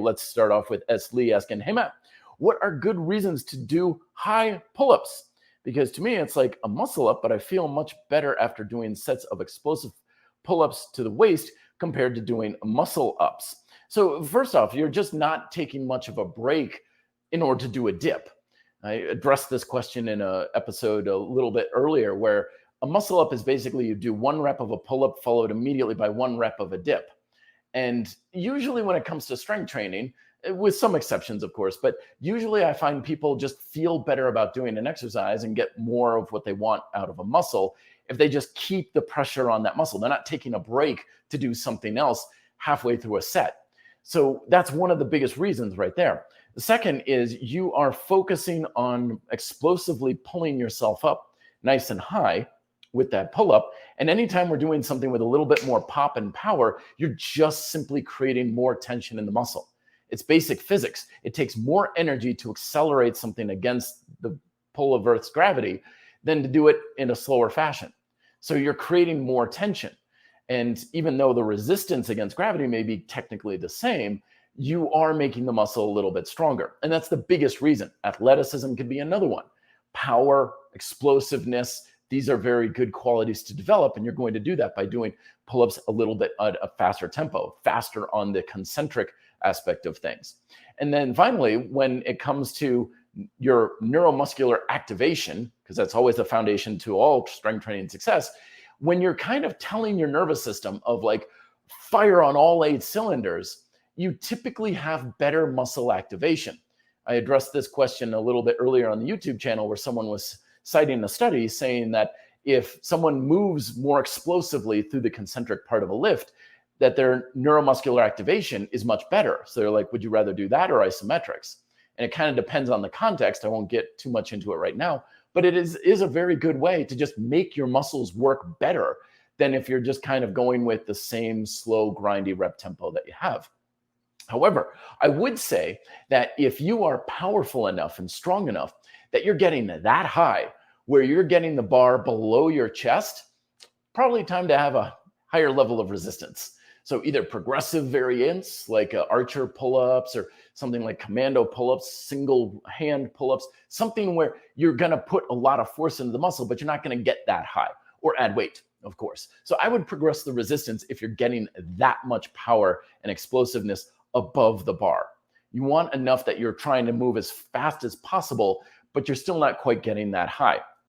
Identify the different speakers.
Speaker 1: Let's start off with S. Lee asking, hey Matt, what are good reasons to do high pull-ups? Because to me, it's like a muscle up, but I feel much better after doing sets of explosive pull-ups to the waist compared to doing muscle ups. So first off, you're just not taking much of a break in order to do a dip. I addressed this question in an episode a little bit earlier where a muscle up is basically you do one rep of a pull-up followed immediately by one rep of a dip. And usually when it comes to strength training, with some exceptions, of course, but usually I find people just feel better about doing an exercise and get more of what they want out of a muscle if they just keep the pressure on that muscle. They're not taking a break to do something else halfway through a set. So that's one of the biggest reasons right there. The second is you are focusing on explosively pulling yourself up nice and high with that pull-up. And anytime we're doing something with a little bit more pop and power, you're just simply creating more tension in the muscle. It's basic physics. It takes more energy to accelerate something against the pull of Earth's gravity than to do it in a slower fashion. So you're creating more tension. And even though the resistance against gravity may be technically the same, you are making the muscle a little bit stronger. And that's the biggest reason. Athleticism could be another one. Power, explosiveness, these are very good qualities to develop. And you're going to do that by doing pull-ups a little bit at a faster tempo, faster on the concentric aspect of things. And then finally, when it comes to your neuromuscular activation, because that's always the foundation to all strength training success, when you're kind of telling your nervous system of like fire on all 8 cylinders, you typically have better muscle activation. I addressed this question a little bit earlier on the YouTube channel where someone was citing a study saying that if someone moves more explosively through the concentric part of a lift, that their neuromuscular activation is much better. So they're like, would you rather do that or isometrics? And it kind of depends on the context. I won't get too much into it right now, but it is a very good way to just make your muscles work better than if you're just kind of going with the same slow, grindy rep tempo that you have. However, I would say that if you are powerful enough and strong enough that you're getting that high, where you're getting the bar below your chest, probably time to have a higher level of resistance. So either progressive variants like archer pull-ups or something like commando pull-ups, single hand pull-ups, something where you're going to put a lot of force into the muscle, but you're not going to get that high, or add weight, of course. So I would progress the resistance if you're getting that much power and explosiveness above the bar. You want enough that you're trying to move as fast as possible, but you're still not quite getting that high.